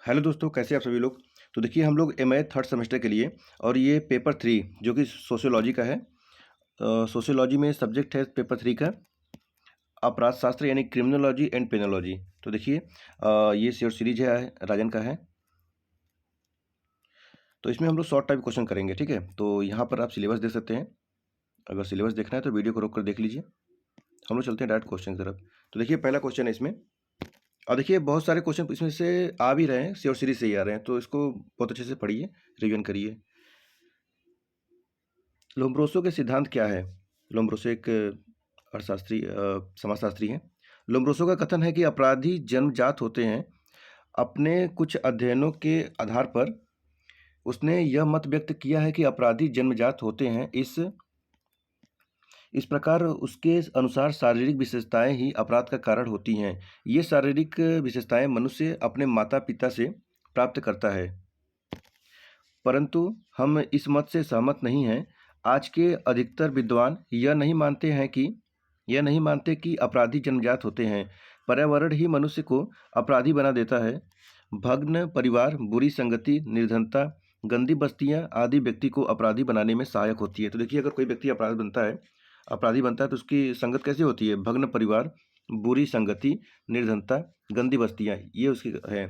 Hello दोस्तों, कैसे आप सभी लोग। तो देखिए हम लोग एमए थर्ड सेमेस्टर के लिए और ये पेपर 3 जो कि सोशियोलॉजी का है। सोशियोलॉजी में सब्जेक्ट है पेपर 3 का अपराध शास्त्र यानी क्रिमिनोलॉजी एंड पेनोलॉजी। तो देखिए ये शॉर्ट सीरीज है, राजन का है। तो इसमें हम लोग शॉर्ट टाइप क्वेश्चन करेंगे, ठीक है। तो यहाँ पर आप सिलेबस देख सकते हैं। अगर सिलेबस देखना है तो वीडियो को रोक कर देख लीजिए। हम लोग चलते हैं डायरेक्ट क्वेश्चन की तरफ। तो देखिए पहला क्वेश्चन है इसमें, और देखिए बहुत सारे क्वेश्चन इसमें से आ भी रहे हैं, शॉर्ट सीरीज से ही आ रहे हैं, तो इसको बहुत अच्छे से पढ़िए, रिवीजन करिए। लोम्ब्रोसो के सिद्धांत क्या है। लोम्ब्रोसो एक अर्थशास्त्री समाजशास्त्री हैं। लोम्ब्रोसो का कथन है कि अपराधी जन्मजात होते हैं। अपने कुछ अध्ययनों के आधार पर उसने यह मत व्यक्त किया है कि अपराधी जन्मजात होते हैं। इस प्रकार उसके अनुसार शारीरिक विशेषताएं ही अपराध का कारण होती हैं। ये शारीरिक विशेषताएं मनुष्य अपने माता पिता से प्राप्त करता है, परंतु हम इस मत से सहमत नहीं हैं। आज के अधिकतर विद्वान यह नहीं मानते कि अपराधी जन्मजात होते हैं। पर्यावरण ही मनुष्य को अपराधी बना देता है। भग्न परिवार, बुरी संगति, निर्धनता, गंदी बस्तियां आदि व्यक्ति को अपराधी बनाने में सहायक होती है। तो देखिए अगर कोई व्यक्ति अपराधी बनता है तो उसकी संगत कैसे होती है। भग्न परिवार, बुरी संगति, निर्धनता, गंदी बस्तियां, ये उसकी है।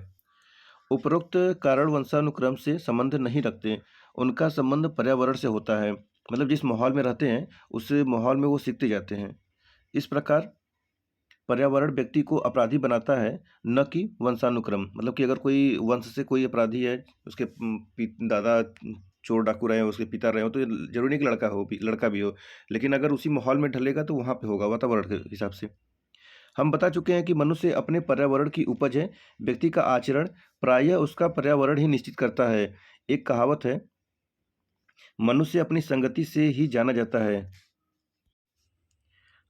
उपरोक्त कारण वंशानुक्रम से संबंध नहीं रखते। उनका संबंध पर्यावरण से होता है, मतलब जिस माहौल में रहते हैं उस माहौल में वो सीखते जाते हैं। इस प्रकार पर्यावरण व्यक्ति को अपराधी बनाता है, न कि वंशानुक्रम। मतलब कि अगर कोई वंश से कोई अपराधी है, उसके दादा चोर डाकू रहे हो, उसके पिता रहे हो, तो जरूरी नहीं कि लड़का भी हो, लेकिन अगर उसी माहौल में ढलेगा तो वहाँ पे होगा, वातावरण के हिसाब से। हम बता चुके हैं कि मनुष्य अपने पर्यावरण की उपज है। व्यक्ति का आचरण प्रायः उसका पर्यावरण ही निश्चित करता है। एक कहावत है, मनुष्य अपनी संगति से ही जाना जाता है।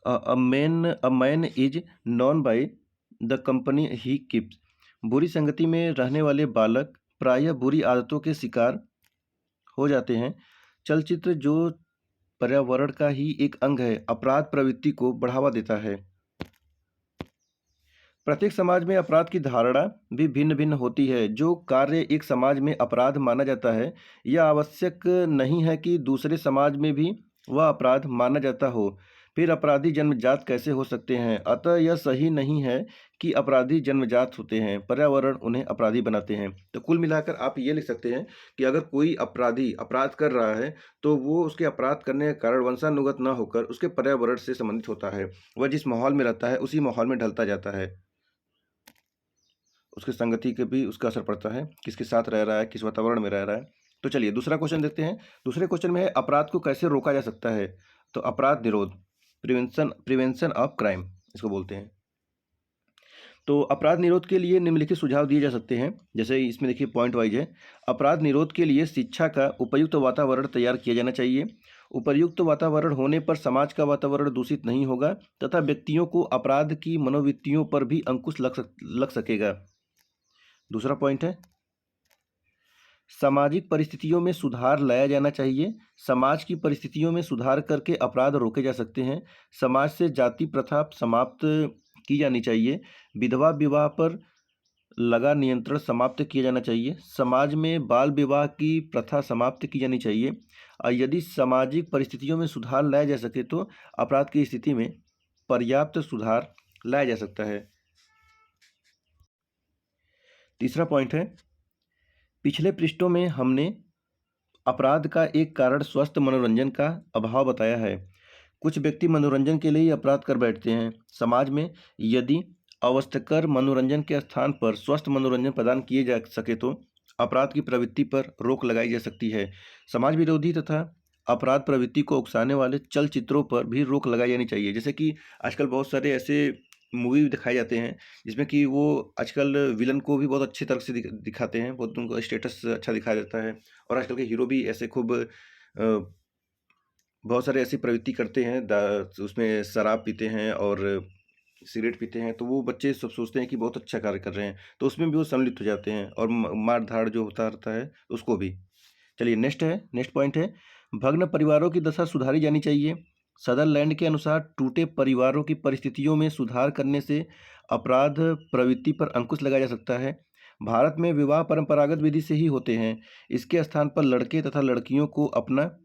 A man is known by the company he keeps. बुरी संगति में रहने वाले बालक प्रायः बुरी आदतों के शिकार हो जाते हैं। चलचित्र जो पर्यावरण का ही एक अंग है, अपराध प्रवृत्ति को बढ़ावा देता है। प्रत्येक समाज में अपराध की धारणा भी भिन्न भिन्न होती है। जो कार्य एक समाज में अपराध माना जाता है, यह आवश्यक नहीं है कि दूसरे समाज में भी वह अपराध माना जाता हो। फिर अपराधी जन्मजात कैसे हो सकते हैं। अतः यह सही नहीं है कि अपराधी जन्मजात होते हैं, पर्यावरण उन्हें अपराधी बनाते हैं। तो कुल मिलाकर आप ये लिख सकते हैं कि अगर कोई अपराधी अपराध कर रहा है तो वो उसके अपराध करने का कारण वंशानुगत न होकर उसके पर्यावरण से संबंधित होता है। वह जिस माहौल में रहता है उसी माहौल में ढलता जाता है। उसकी संगति के भी उसका असर पड़ता है, किसके साथ रह रहा है, किस वातावरण में रह रहा है। तो चलिए दूसरा क्वेश्चन देखते हैं। दूसरे क्वेश्चन में है, अपराध को कैसे रोका जा सकता है। तो अपराध निरोध, प्रिवेंशन ऑफ क्राइम इसको बोलते हैं। तो अपराध निरोध के लिए निम्नलिखित सुझाव दिए जा सकते हैं। जैसे इसमें देखिए पॉइंट वाइज है। अपराध निरोध के लिए शिक्षा का उपयुक्त वातावरण तैयार किया जाना चाहिए। उपयुक्त वातावरण होने पर समाज का वातावरण दूषित नहीं होगा तथा व्यक्तियों को अपराध की मनोवृत्तियों पर भी अंकुश लग सकेगा। दूसरा पॉइंट है, सामाजिक परिस्थितियों में सुधार लाया जाना चाहिए। समाज की परिस्थितियों में सुधार करके अपराध रोके जा सकते हैं। समाज से जाति प्रथा समाप्त की जानी चाहिए। विधवा विवाह पर लगा नियंत्रण समाप्त किया जाना चाहिए। समाज में बाल विवाह की प्रथा समाप्त की जानी चाहिए। और यदि सामाजिक परिस्थितियों में सुधार लाया जा सके तो अपराध की स्थिति में पर्याप्त सुधार लाया जा सकता है। तीसरा पॉइंट है, पिछले पृष्ठों में हमने अपराध का एक कारण स्वस्थ मनोरंजन का अभाव बताया है। कुछ व्यक्ति मनोरंजन के लिए ही अपराध कर बैठते हैं। समाज में यदि अवस्थकर मनोरंजन के स्थान पर स्वस्थ मनोरंजन प्रदान किए जा सके तो अपराध की प्रवृत्ति पर रोक लगाई जा सकती है। समाज विरोधी तथा अपराध प्रवृत्ति को उकसाने वाले चलचित्रों पर भी रोक लगाई जानी चाहिए। जैसे कि आजकल बहुत सारे ऐसे मूवी दिखाए जाते हैं जिसमें कि वो आजकल विलन को भी बहुत अच्छे तरह से दिखाते हैं, बहुत उनको स्टेटस अच्छा दिखाया जाता है। और आजकल के हीरो भी ऐसे खूब बहुत सारे ऐसी प्रवृत्ति करते हैं, उसमें शराब पीते हैं और सिगरेट पीते हैं, तो वो बच्चे सब सोचते हैं कि बहुत अच्छा कार्य कर रहे हैं, तो उसमें भी वो सम्मिलित हो जाते हैं और मार धाड़ जो होता रहता है उसको भी। चलिए नेक्स्ट पॉइंट है, भग्न परिवारों की दशा सुधारी जानी चाहिए। सदरलैंड के अनुसार टूटे परिवारों की परिस्थितियों में सुधार करने से अपराध प्रवृत्ति पर अंकुश लगाया जा सकता है। भारत में विवाह परंपरागत विधि से ही होते हैं। इसके स्थान पर लड़के तथा लड़कियों को अपना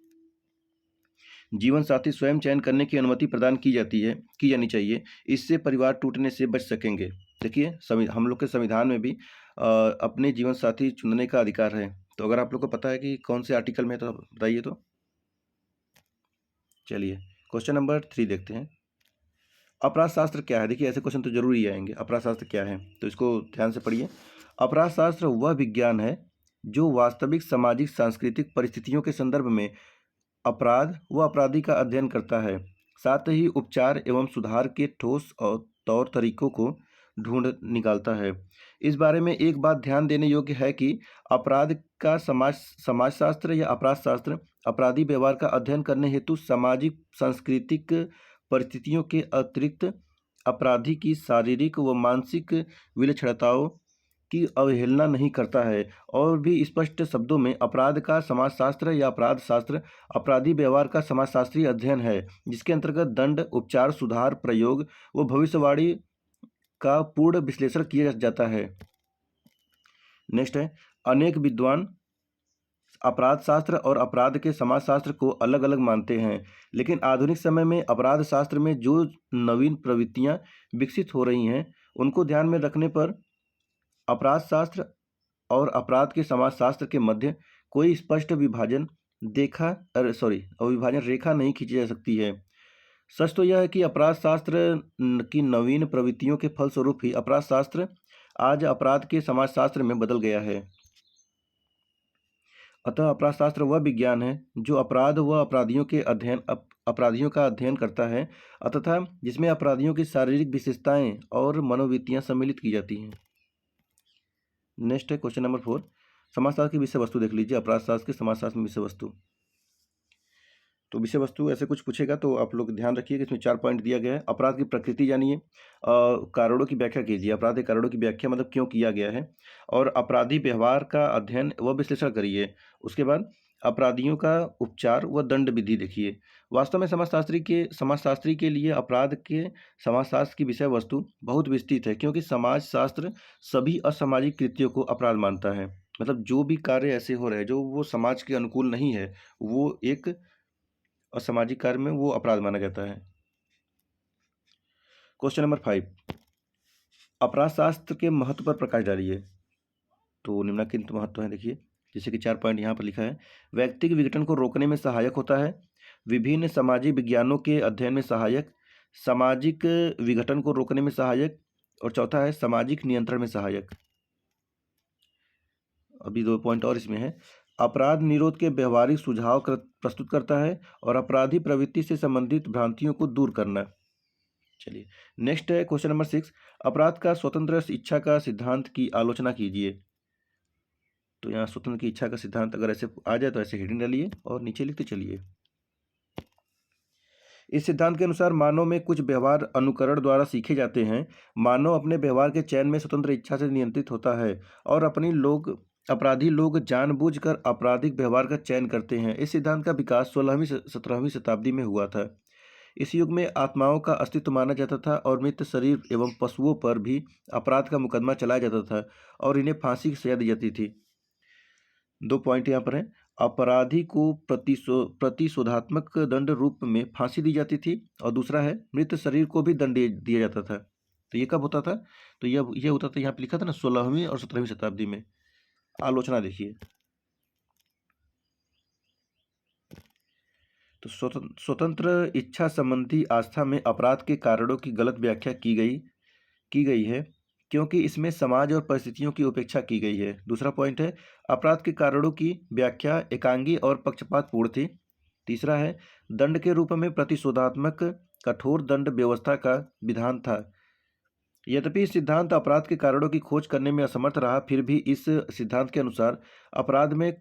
जीवन साथी स्वयं चयन करने की अनुमति प्रदान की जानी चाहिए। इससे परिवार टूटने से बच सकेंगे। देखिए, हम लोग के संविधान में भी अपने जीवन साथी चुनने का अधिकार है। तो अगर आप लोग को पता है कि कौन से आर्टिकल में, तो बताइए। तो चलिए क्वेश्चन नंबर 3 देखते हैं। अपराध शास्त्र क्या है? देखिए, ऐसे क्वेश्चन तो जरूर ही आएंगे। अपराध शास्त्र क्या है, तो इसको ध्यान से पढ़िए। अपराध शास्त्र वह विज्ञान है जो वास्तविक सामाजिक सांस्कृतिक परिस्थितियों के संदर्भ में अपराध व अपराधी का अध्ययन करता है, साथ ही उपचार एवं सुधार के ठोस और तौर तरीकों को ढूंढ निकालता है। इस बारे में एक बात ध्यान देने योग्य है कि अपराध का समाजशास्त्र या अपराध शास्त्र अपराधी व्यवहार का अध्ययन करने हेतु सामाजिक सांस्कृतिक परिस्थितियों के अतिरिक्त अपराधी की शारीरिक व मानसिक विलक्षणताओं की अवहेलना नहीं करता है। और भी स्पष्ट शब्दों में, अपराध का समाजशास्त्र या अपराध शास्त्र अपराधी व्यवहार का समाजशास्त्रीय अध्ययन है, जिसके अंतर्गत दंड, उपचार, सुधार, प्रयोग व भविष्यवाणी का पूर्ण विश्लेषण किया जाता है। नेक्स्ट है, अनेक विद्वान अपराध शास्त्र और अपराध के समाजशास्त्र को अलग अलग मानते हैं, लेकिन आधुनिक समय में अपराध शास्त्र में जो नवीन प्रवृत्तियां विकसित हो रही हैं, उनको ध्यान में रखने पर अपराध शास्त्र और अपराध के समाजशास्त्र के मध्य कोई स्पष्ट विभाजन रेखा नहीं खींची जा सकती है। सच तो यह है कि अपराध शास्त्र की नवीन प्रवृत्तियों के फलस्वरूप ही अपराध शास्त्र आज अपराध के समाजशास्त्र में बदल गया है। अतः अपराध शास्त्र वह विज्ञान है जो अपराध व अपराधियों का अध्ययन करता है, तथा जिसमें अपराधियों की शारीरिक विशेषताएं और मनोवृत्तियां सम्मिलित की जाती हैं। नेक्स्ट है क्वेश्चन नंबर 4। समाजशास्त्र की विषय वस्तु देख लीजिए। अपराध शास्त्र के समाजशास्त्र में विषय वस्तु, तो विषय वस्तु ऐसे कुछ पूछेगा तो आप लोग ध्यान रखिए कि इसमें 4 पॉइंट दिया गया है। अपराध की प्रकृति जानिए, कारणों की व्याख्या कीजिए। अपराध के कारणों की व्याख्या मतलब क्यों किया गया है, और अपराधी व्यवहार का अध्ययन व विश्लेषण करिए। उसके बाद अपराधियों का उपचार व दंड विधि देखिए। वास्तव में समाजशास्त्री के लिए अपराध के समाजशास्त्र की विषय वस्तु बहुत विस्तृत है, क्योंकि समाजशास्त्र सभी असामाजिक कृत्यों को अपराध मानता है। मतलब जो भी कार्य ऐसे हो रहे हैं जो वो समाज के अनुकूल नहीं है, वो एक असामाजिक कार्य में वो अपराध माना जाता है। क्वेश्चन नंबर 5, अपराध शास्त्र के महत्व पर प्रकाश डालिए। तो निम्नलिखित महत्व है, देखिए, जैसे कि 4 पॉइंट यहाँ पर लिखा है। व्यक्तिगत विघटन को रोकने में सहायक होता है, विभिन्न सामाजिक विज्ञानों के अध्ययन में सहायक, सामाजिक विघटन को रोकने में सहायक, और चौथा है सामाजिक नियंत्रण में सहायक। अभी 2 पॉइंट और इसमें है। अपराध निरोध के व्यवहारिक सुझाव प्रस्तुत करता है, और अपराधी प्रवृत्ति से संबंधित भ्रांतियों को दूर करना। चलिए नेक्स्ट है क्वेश्चन नंबर 6, अपराध का स्वतंत्र इच्छा का सिद्धांत की आलोचना कीजिए। तो यहाँ स्वतंत्र की इच्छा का सिद्धांत अगर ऐसे आ जाए तो ऐसे हेडिंग डालिए और नीचे लिखते चलिए। इस सिद्धांत के अनुसार मानव में कुछ व्यवहार अनुकरण द्वारा सीखे जाते हैं। मानव अपने व्यवहार के चयन में स्वतंत्र इच्छा से नियंत्रित होता है, और अपराधी लोग जानबूझकर आपराधिक व्यवहार का चयन करते हैं। इस सिद्धांत का विकास 16वीं 17वीं शताब्दी में हुआ था। इस युग में आत्माओं का अस्तित्व माना जाता था, और मृत शरीर एवं पशुओं पर भी अपराध का मुकदमा चलाया जाता था, और इन्हें फांसी की सजा दी जाती थी। 2 पॉइंट यहाँ पर है। अपराधी को प्रतिशोधात्मक दंड रूप में फांसी दी जाती थी, और दूसरा है मृत शरीर को भी दंड दिया जाता था। तो ये कब होता था? तो यह होता था, यहाँ पे लिखा था ना, 16वीं और 17वीं शताब्दी में। आलोचना देखिए। तो स्वतंत्र इच्छा संबंधी आस्था में अपराध के कारणों की गलत व्याख्या की गई है, क्योंकि इसमें समाज और परिस्थितियों की उपेक्षा की गई है। दूसरा पॉइंट है, अपराध के कारणों की व्याख्या एकांगी और पक्षपातपूर्ण थी। तीसरा है, दंड के रूप में प्रतिशोधात्मक कठोर दंड व्यवस्था का विधान था। यद्यपि सिद्धांत अपराध के कारणों की खोज करने में असमर्थ रहा, फिर भी इस सिद्धांत के अनुसार अपराध में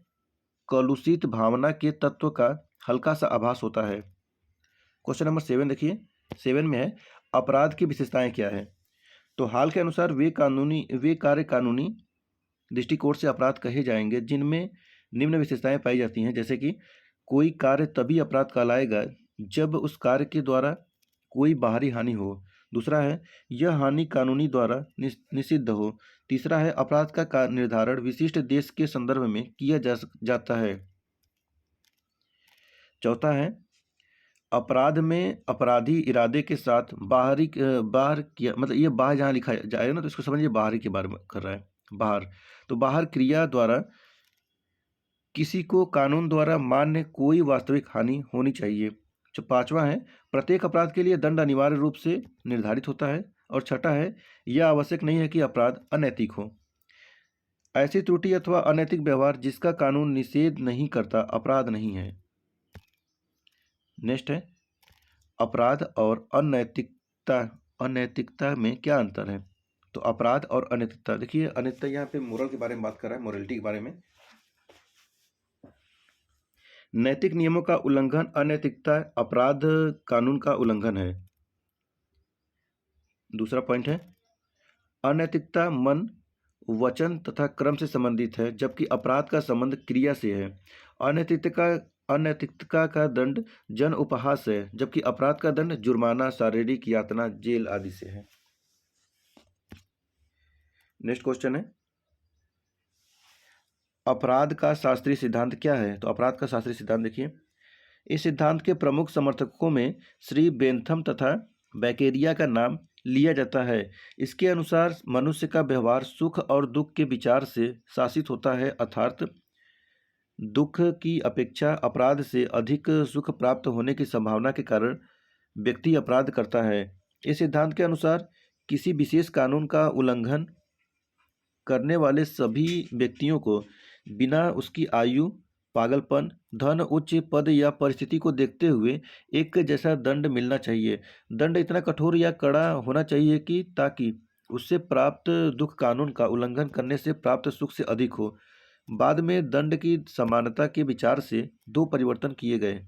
कलुषित भावना के तत्व का हल्का सा आभास होता है। क्वेश्चन नंबर 7 देखिए। 7 में है, अपराध की विशेषताएं क्या है? तो हाल के अनुसार वे कार्य कानूनी दृष्टिकोण से अपराध कहे जाएंगे जिनमें निम्न विशेषताएं पाई जाती हैं, जैसे कि कोई कार्य तभी अपराध कहलाएगा जब उस कार्य के द्वारा कोई बाहरी हानि हो। दूसरा है यह हानि कानूनी द्वारा निषिद्ध हो। तीसरा है अपराध का निर्धारण विशिष्ट देश के संदर्भ में किया जाता है। चौथा है अपराध में अपराधी इरादे के साथ बाहर किया, मतलब ये बाहर जहाँ लिखा जाएगा ना तो इसको समझिए बाहरी के बारे में कर रहा है। बाहर तो बाहर क्रिया द्वारा किसी को कानून द्वारा मान्य कोई वास्तविक हानि होनी चाहिए। जो पांचवा है प्रत्येक अपराध के लिए दंड अनिवार्य रूप से निर्धारित होता है। और छठा है यह आवश्यक नहीं है कि अपराध अनैतिक हो। ऐसी त्रुटि अथवा अनैतिक व्यवहार जिसका कानून निषेध नहीं करता अपराध नहीं है। नेक्स्ट है अपराध और अनैतिकता। अनैतिकता में क्या अंतर है? तो अपराध और अनैतिकता, देखिए अनैतिकता यहाँ पे मोरल के बारे में बात कर रहा है, मोरलिटी के बारे में। नैतिक नियमों का उल्लंघन अनैतिकता अपराध कानून का उल्लंघन है। दूसरा पॉइंट है अनैतिकता मन वचन तथा क्रम से संबंधित है जबकि अपराध का संबंध क्रिया से है। अनैतिकता का दंड जन उपहास है जबकि अपराध का दंड जुर्माना, शारीरिक यातना, जेल आदि से है। नेक्स्ट क्वेश्चन है अपराध का शास्त्रीय सिद्धांत क्या है? तो अपराध का शास्त्रीय सिद्धांत देखिए, इस सिद्धांत के प्रमुख समर्थकों में श्री बेंथम तथा बैकेरिया का नाम लिया जाता है। इसके अनुसार मनुष्य का व्यवहार सुख और दुख के विचार से शासित होता है, अर्थात दुख की अपेक्षा अपराध से अधिक सुख प्राप्त होने की संभावना के कारण व्यक्ति अपराध करता है। इस सिद्धांत के अनुसार किसी विशेष कानून का उल्लंघन करने वाले सभी व्यक्तियों को बिना उसकी आयु, पागलपन, धन, उच्च पद या परिस्थिति को देखते हुए एक जैसा दंड मिलना चाहिए। दंड इतना कठोर या कड़ा होना चाहिए कि ताकि उससे प्राप्त दुख कानून का उल्लंघन करने से प्राप्त सुख से अधिक हो। बाद में दंड की समानता के विचार से दो परिवर्तन किए गए।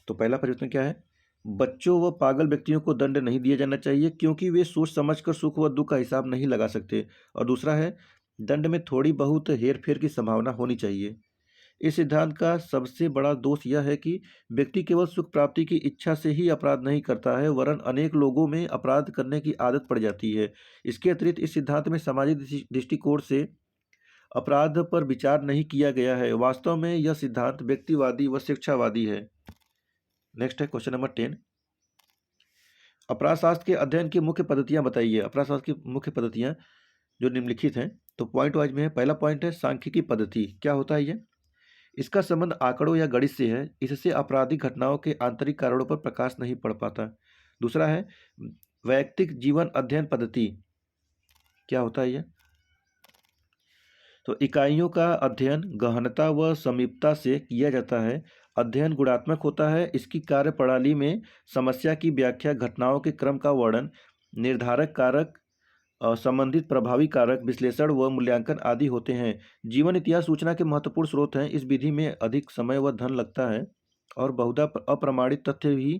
तो पहला परिवर्तन क्या है? बच्चों व पागल व्यक्तियों को दंड नहीं दिया जाना चाहिए क्योंकि वे सोच समझकर सुख व दुख का हिसाब नहीं लगा सकते। और दूसरा है दंड में थोड़ी बहुत हेरफेर की संभावना होनी चाहिए। इस सिद्धांत का सबसे बड़ा दोष यह है कि व्यक्ति केवल सुख प्राप्ति की इच्छा से ही अपराध नहीं करता है वरन अनेक लोगों में अपराध करने की आदत पड़ जाती है। इसके अतिरिक्त इस सिद्धांत में सामाजिक दृष्टिकोण से अपराध पर विचार नहीं किया गया है। वास्तव में यह सिद्धांत व्यक्तिवादी व शिक्षावादी है। नेक्स्ट है क्वेश्चन नंबर 10, अपराध शास्त्र के अध्ययन की मुख्य पद्धतियां बताइए। अपराध शास्त्र की मुख्य पद्धतियां जो निम्नलिखित हैं, तो पॉइंट वाइज में है। पहला पॉइंट है सांख्यिकी पद्धति। क्या होता है ये? इसका संबंध आंकड़ों या गणित से है। इससे आपराधिक घटनाओं के आंतरिक कारणों पर प्रकाश नहीं पड़ पाता। दूसरा है वैयक्तिक जीवन अध्ययन पद्धति। क्या होता है ये? तो इकाइयों का अध्ययन गहनता व समीपता से किया जाता है। अध्ययन गुणात्मक होता है। इसकी कार्यप्रणाली में समस्या की व्याख्या, घटनाओं के क्रम का वर्णन, निर्धारक कारक, संबंधित प्रभावी कारक, विश्लेषण व मूल्यांकन आदि होते हैं। जीवन इतिहास सूचना के महत्वपूर्ण स्रोत हैं। इस विधि में अधिक समय व धन लगता है और बहुधा अप्रमाणित तथ्य ही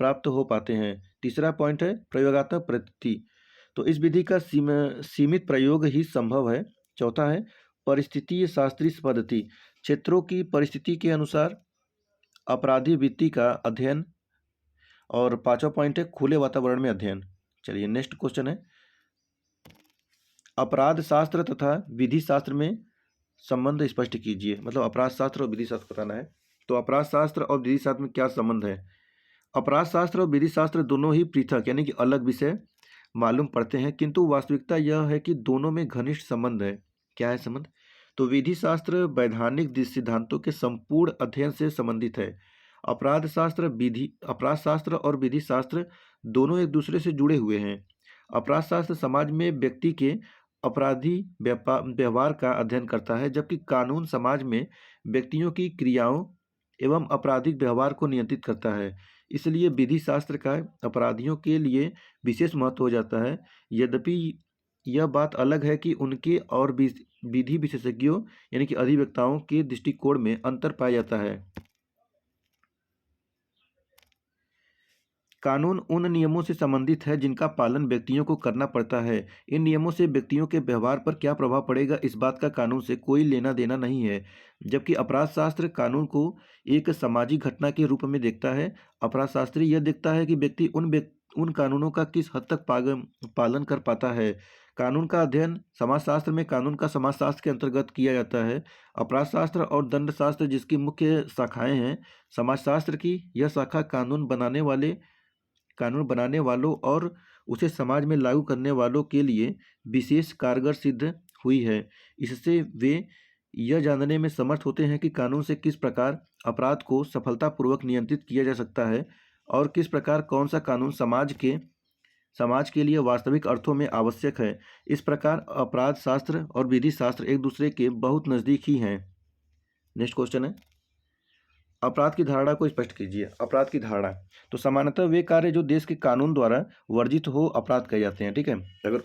प्राप्त हो पाते हैं। तीसरा पॉइंट है प्रयोगात्मक पद्धति। तो इस विधि का सीमित प्रयोग ही संभव है। चौथा है परिस्थितीय शास्त्रीय पद्धति। क्षेत्रों की परिस्थिति के अनुसार अपराधी वृत्ति का अध्ययन। और पांचवा पॉइंट है खुले वातावरण में अध्ययन। चलिए नेक्स्ट क्वेश्चन है अपराध शास्त्र तथा विधि शास्त्र में संबंध स्पष्ट कीजिए। मतलब अपराध शास्त्र और विधि शास्त्र बताना है। तो अपराध शास्त्र और विधि शास्त्र में क्या संबंध है? अपराध शास्त्र और विधि शास्त्र दोनों ही पृथक यानी कि अलग विषय मालूम पड़ते हैं, किंतु वास्तविकता यह है कि दोनों में घनिष्ठ संबंध है। क्या है संबंध? तो विधि शास्त्र वैधानिक सिद्धांतों के संपूर्ण अध्ययन से संबंधित है। अपराध शास्त्र और विधि शास्त्र दोनों एक दूसरे से जुड़े हुए हैं। अपराध शास्त्र समाज में व्यक्ति के अपराधी व्यवहार का अध्ययन करता है जबकि कानून समाज में व्यक्तियों की क्रियाओं एवं आपराधिक व्यवहार को नियंत्रित करता है। इसलिए विधि शास्त्र का अपराधियों के लिए विशेष महत्व हो जाता है। यद्यपि यह बात अलग है कि उनके और विधि विशेषज्ञों यानी कि अधिवक्ताओं के दृष्टिकोण में अंतर पाया जाता है। कानून उन नियमों से संबंधित है जिनका पालन व्यक्तियों को करना पड़ता है। इन नियमों से व्यक्तियों के व्यवहार पर क्या प्रभाव पड़ेगा, इस बात का कानून से कोई लेना देना नहीं है। जबकि अपराध शास्त्र कानून को एक सामाजिक घटना के रूप में देखता है। अपराध शास्त्री यह देखता है कि व्यक्ति उन कानूनों का किस हद तक पालन कर पाता है। कानून का अध्ययन समाजशास्त्र में कानून का समाजशास्त्र के अंतर्गत किया जाता है। अपराध शास्त्र और दंड शास्त्र जिसकी मुख्य शाखाएं हैं, समाजशास्त्र की यह शाखा कानून बनाने वालों और उसे समाज में लागू करने वालों के लिए विशेष कारगर सिद्ध हुई है। इससे वे यह जानने में समर्थ होते हैं कि कानून से किस प्रकार अपराध को सफलतापूर्वक नियंत्रित किया जा सकता है और किस प्रकार कौन सा कानून समाज के लिए वास्तविक अर्थों में आवश्यक है। इस प्रकार अपराध शास्त्र और विधि शास्त्र एक दूसरे के बहुत नज़दीक ही हैं। नेक्स्ट क्वेश्चन है, अपराध की धारणा को स्पष्ट कीजिए। अपराध की धारणा, तो सामान्यतः वे कार्य जो देश के कानून द्वारा वर्जित हो अपराध कहे जाते हैं। ठीक है, अगर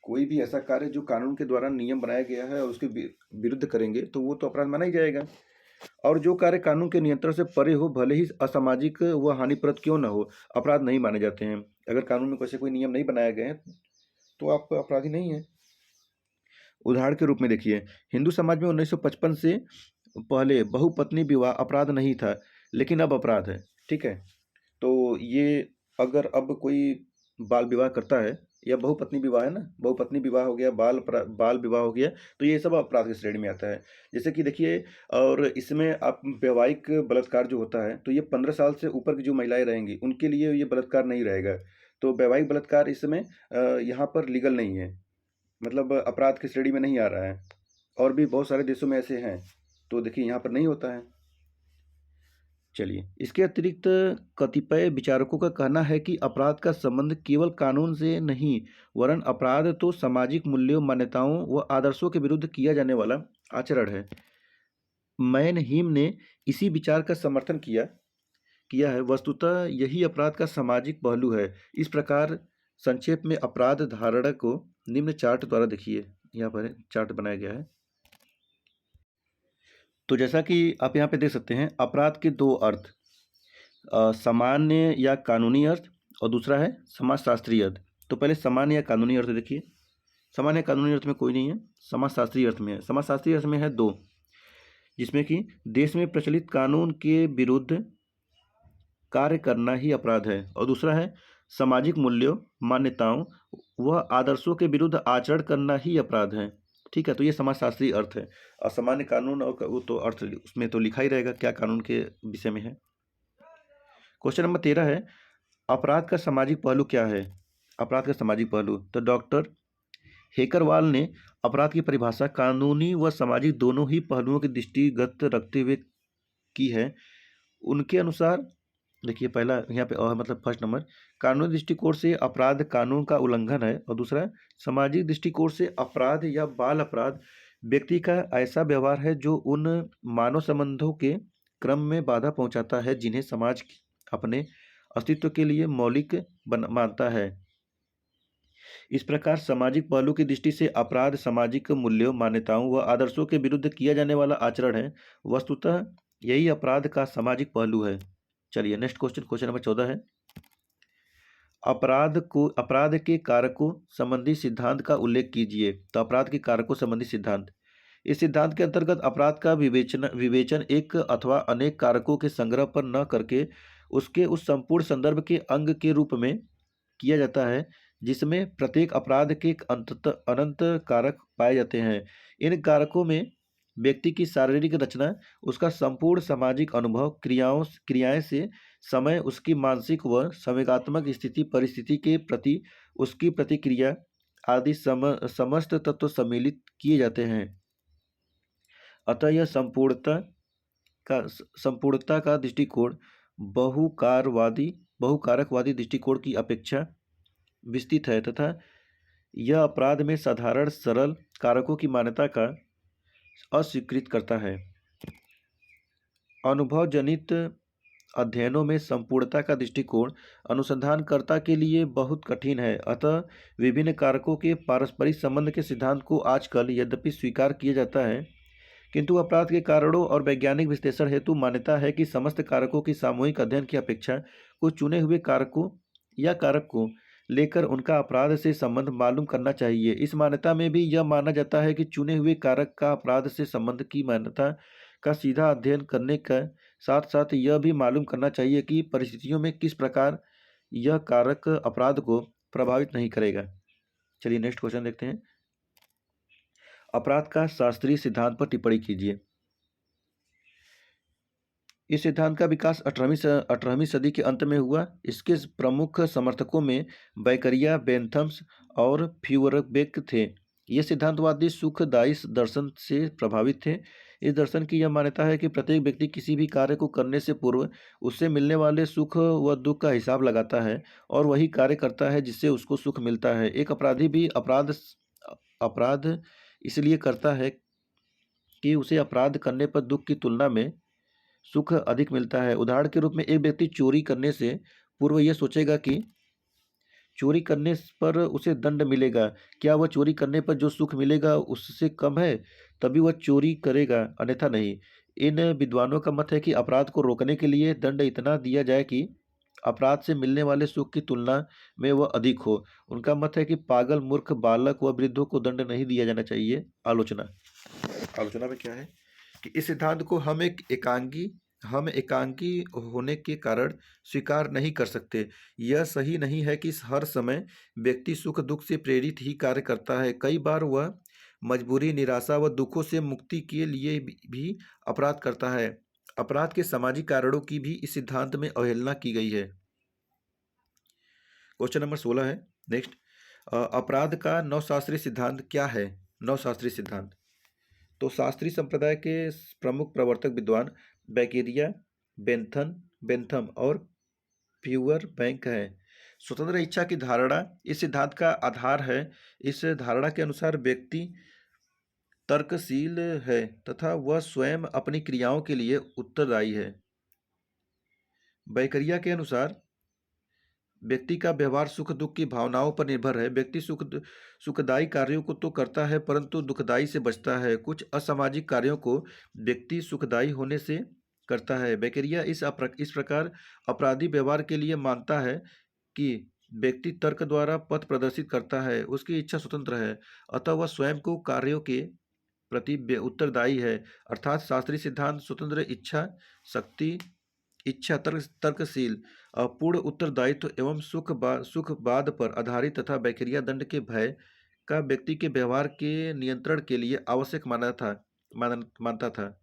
कोई भी ऐसा कार्य जो कानून के द्वारा नियम बनाया गया है और उसके विरुद्ध करेंगे तो वो तो अपराध माना ही जाएगा। और जो कार्य कानून के नियंत्रण से परे हो, भले ही असामाजिक व हानिप्रद क्यों न हो, अपराध नहीं माने जाते हैं। अगर कानून में कोई नियम नहीं बनाए गए हैं तो आप अपराधी नहीं है। उदाहरण के रूप में देखिए, हिंदू समाज में 1955 से पहले बहुपत्नी विवाह अपराध नहीं था, लेकिन अब अपराध है। ठीक है, तो ये अगर अब कोई बाल विवाह करता है या बहुपत्नी विवाह है ना, बहुपत्नी विवाह हो गया, बाल विवाह हो गया, तो ये सब अपराध की श्रेणी में आता है। जैसे कि देखिए, और इसमें आप वैवाहिक बलात्कार जो होता है तो ये 15 साल से ऊपर की जो महिलाएं रहेंगी उनके लिए ये बलात्कार नहीं रहेगा। तो वैवाहिक बलात्कार इसमें यहाँ पर लीगल नहीं है, मतलब अपराध की श्रेणी में नहीं आ रहा है। और भी बहुत सारे देशों में ऐसे हैं, तो देखिए यहाँ पर नहीं होता है। चलिए, इसके अतिरिक्त कतिपय विचारकों का कहना है कि अपराध का संबंध केवल कानून से नहीं, वरन अपराध तो सामाजिक मूल्यों, मान्यताओं व आदर्शों के विरुद्ध किया जाने वाला आचरण है। मैनहीम ने इसी विचार का समर्थन किया है। वस्तुतः यही अपराध का सामाजिक पहलू है। इस प्रकार संक्षेप में अपराध धारणा को निम्न चार्ट द्वारा देखिए, यहाँ पर चार्ट बनाया गया है। तो जैसा कि आप यहाँ पे देख सकते हैं, अपराध के दो अर्थ, सामान्य या कानूनी अर्थ और दूसरा है समाजशास्त्रीय अर्थ। तो पहले सामान्य या कानूनी अर्थ देखिए। सामान्य कानूनी अर्थ में कोई नहीं है, समाजशास्त्रीय अर्थ में है। समाजशास्त्रीय अर्थ में है दो, जिसमें कि देश में प्रचलित कानून के विरुद्ध कार्य करना ही अपराध है, और दूसरा है सामाजिक मूल्यों, मान्यताओं व आदर्शों के विरुद्ध आचरण करना ही अपराध है। ठीक है, तो ये समाजशास्त्रीय अर्थ है। असामान्य कानून और वो तो अर्थ उसमें तो लिखा ही रहेगा क्या कानून के विषय में है। क्वेश्चन नंबर 13 है, अपराध का सामाजिक पहलू क्या है। अपराध का सामाजिक पहलू, तो डॉक्टर हेकरवाल ने अपराध की परिभाषा कानूनी व सामाजिक दोनों ही पहलुओं की दृष्टिगत रखते हुए की है। उनके अनुसार देखिए, पहला यहाँ पे मतलब फर्स्ट नंबर, कानूनी दृष्टिकोण से अपराध कानून का उल्लंघन है, और दूसरा सामाजिक दृष्टिकोण से अपराध या बाल अपराध व्यक्ति का ऐसा व्यवहार है जो उन मानव संबंधों के क्रम में बाधा पहुंचाता है जिन्हें समाज अपने अस्तित्व के लिए मौलिक मानता है। इस प्रकार सामाजिक पहलू की दृष्टि से अपराध सामाजिक मूल्यों, मान्यताओं व आदर्शों के विरुद्ध किया जाने वाला आचरण है। वस्तुतः यही अपराध का सामाजिक पहलू है। चलिए नेक्स्ट क्वेश्चन, क्वेश्चन नंबर 14 है, अपराध के कारकों संबंधी सिद्धांत का उल्लेख कीजिए। तो अपराध के कारकों संबंधी सिद्धांत, इस सिद्धांत के अंतर्गत अपराध का विवेचन एक अथवा अनेक कारकों के संग्रह पर न करके उसके उस संपूर्ण संदर्भ के अंग के रूप में किया जाता है जिसमें प्रत्येक अपराध के अनंत कारक पाए जाते हैं। इन कारकों में व्यक्ति की शारीरिक रचना, उसका संपूर्ण सामाजिक अनुभव, क्रियाएं से समय, उसकी मानसिक व संवेगात्मक स्थिति, परिस्थिति के प्रति उसकी प्रतिक्रिया आदि समस्त तत्व सम्मिलित किए जाते हैं। अतः यह संपूर्णता का दृष्टिकोण बहुकारकवादी दृष्टिकोण की अपेक्षा विस्तृत है तथा यह अपराध में साधारण सरल कारकों की मान्यता का अस्वीकृत करता है। अनुभव जनित अध्ययनों में संपूर्णता का दृष्टिकोण अनुसंधानकर्ता के लिए बहुत कठिन है। अतः विभिन्न कारकों के पारस्परिक संबंध के सिद्धांत को आजकल यद्यपि स्वीकार किया जाता है, किंतु अपराध के कारणों और वैज्ञानिक विश्लेषण हेतु मान्यता है कि समस्त कारकों की सामूहिक अध्ययन की अपेक्षा कुछ चुने हुए कारकों या कारक को लेकर उनका अपराध से संबंध मालूम करना चाहिए। इस मान्यता में भी यह माना जाता है कि चुने हुए कारक का अपराध से संबंध की मान्यता का सीधा अध्ययन करने का साथ साथ यह भी मालूम करना चाहिए कि परिस्थितियों में किस प्रकार यह कारक अपराध को प्रभावित नहीं करेगा। चलिए नेक्स्ट क्वेश्चन देखते हैं। अपराध का शास्त्रीय सिद्धांत पर टिप्पणी कीजिए। इस सिद्धांत का विकास 18वीं सदी के अंत में हुआ। इसके प्रमुख समर्थकों में बैकरिया, बेंथम्स और फ्यूरबेक थे। ये सिद्धांतवादी सुखदायी दर्शन से प्रभावित थे। इस दर्शन की यह मान्यता है कि प्रत्येक व्यक्ति किसी भी कार्य को करने से पूर्व उससे मिलने वाले सुख व दुख का हिसाब लगाता है और वही कार्य करता है जिससे उसको सुख मिलता है। एक अपराधी भी अपराध इसलिए करता है कि उसे अपराध करने पर दुख की तुलना में सुख अधिक मिलता है। उदाहरण के रूप में एक व्यक्ति चोरी करने से पूर्व यह सोचेगा कि चोरी करने पर उसे दंड मिलेगा, क्या वह चोरी करने पर जो सुख मिलेगा उससे कम है, तभी वह चोरी करेगा, अन्यथा नहीं। इन विद्वानों का मत है कि अपराध को रोकने के लिए दंड इतना दिया जाए कि अपराध से मिलने वाले सुख की तुलना में वह अधिक हो। उनका मत है कि पागल, मूर्ख, बालक व वृद्धों को दंड नहीं दिया जाना चाहिए। आलोचना में क्या है कि इस सिद्धांत को हम एकांकी होने के कारण स्वीकार नहीं कर सकते। यह सही नहीं है कि हर समय व्यक्ति सुख दुख से प्रेरित ही कार्य करता है। कई बार वह मजबूरी, निराशा व दुखों से मुक्ति के लिए भी अपराध करता है। अपराध के सामाजिक कारणों की भी इस सिद्धांत में अवहेलना की गई है। क्वेश्चन नंबर 16 है नेक्स्ट। अपराध का नवशास्त्रीय सिद्धांत क्या है? नवशास्त्रीय सिद्धांत तो शास्त्रीय संप्रदाय के प्रमुख प्रवर्तक विद्वान बैकेरिया, बेंथम और फ्यूरबैंक है। स्वतंत्र इच्छा की धारणा इस सिद्धांत का आधार है। इस धारणा के अनुसार व्यक्ति तर्कशील है तथा वह स्वयं अपनी क्रियाओं के लिए उत्तरदायी है। बैकरिया के अनुसार व्यक्ति का व्यवहार सुख दुख की भावनाओं पर निर्भर है। व्यक्ति सुखदायी कार्यों को तो करता है परंतु दुखदायी से बचता है। कुछ असामाजिक कार्यों को व्यक्ति सुखदायी होने से करता है। बैकरिया इस प्रकार अपराधी व्यवहार के लिए मानता है कि व्यक्ति तर्क द्वारा पथ प्रदर्शित करता है, उसकी इच्छा स्वतंत्र है, अतः वह स्वयं को कार्यों के प्रति उत्तरदायी है। अर्थात शास्त्रीय सिद्धांत स्वतंत्र इच्छा तर्कशील, पूर्ण उत्तरदायित्व एवं सुखवाद पर आधारित तथा बैकरिया दंड के भय का व्यक्ति के व्यवहार के नियंत्रण के लिए आवश्यक मानता था।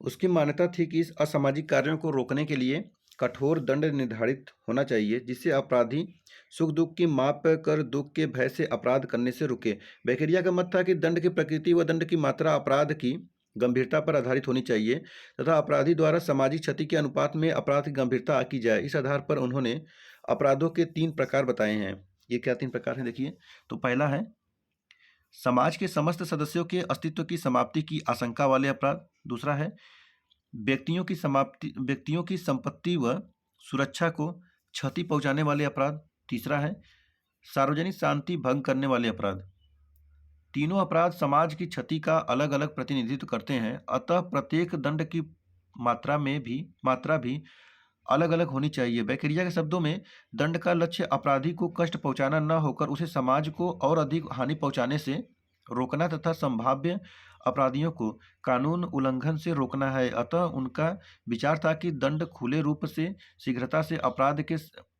उसकी मान्यता थी कि इस असामाजिक कार्यों को रोकने के लिए कठोर दंड निर्धारित होना चाहिए जिससे अपराधी सुख दुख की माप कर दुख के भय से अपराध करने से रुके। बैकरिया का मत था कि दंड की प्रकृति व दंड की मात्रा अपराध की गंभीरता पर आधारित होनी चाहिए तथा अपराधी द्वारा सामाजिक क्षति के अनुपात में अपराध की गंभीरता आकी जाए। इस आधार पर उन्होंने अपराधों के 3 प्रकार बताए हैं। ये क्या 3 प्रकार हैं देखिए। तो पहला है समाज के समस्त सदस्यों के अस्तित्व की समाप्ति की आशंका वाले अपराध। दूसरा है व्यक्तियों की संपत्ति व सुरक्षा को क्षति पहुंचाने वाले अपराध। तीसरा है सार्वजनिक शांति भंग करने वाले अपराध। तीनों अपराध समाज की क्षति का अलग अलग प्रतिनिधित्व करते हैं, अतः प्रत्येक दंड की मात्रा भी अलग अलग होनी चाहिए। बैकरिया के शब्दों में दंड का लक्ष्य अपराधी को कष्ट पहुंचाना न होकर उसे समाज को और अधिक हानि पहुंचाने से रोकना तथा संभाव्य अपराधियों को कानून उल्लंघन से रोकना है। अतः उनका विचार था कि दंड खुले रूप से, शीघ्रता से, अपराध के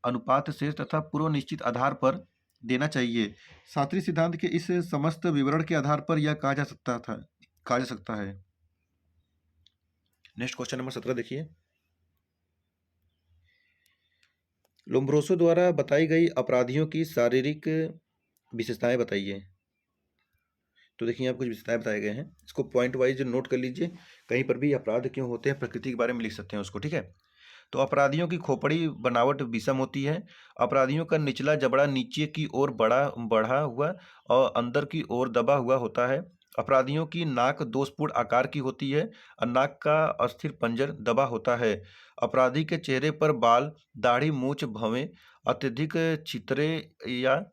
अनुपात से तथा पूर्व निश्चित आधार पर देना चाहिए। शास्त्रीय सिद्धांत के इस समस्त विवरण के आधार पर यह कहा जा सकता है। नेक्स्ट क्वेश्चन नंबर 17 देखिए। लोम्ब्रोसो द्वारा बताई गई अपराधियों की शारीरिक विशेषताएं बताइए। तो देखिए यहाँ कुछ विशेषताएं बताए गए हैं, इसको पॉइंट वाइज नोट कर लीजिए। कहीं पर भी अपराध क्यों होते हैं, प्रकृति के बारे में लिख सकते हैं उसको, ठीक है। तो अपराधियों की खोपड़ी बनावट विषम होती है। अपराधियों का निचला जबड़ा नीचे की ओर बढ़ा हुआ और अंदर की ओर दबा हुआ होता है। अपराधियों की नाक दोषपूर्ण आकार की होती है और नाक का अस्थिर पंजर दबा होता है। अपराधी के चेहरे पर बाल, दाढ़ी, मूछ, भवें अत्यधिक छितरे या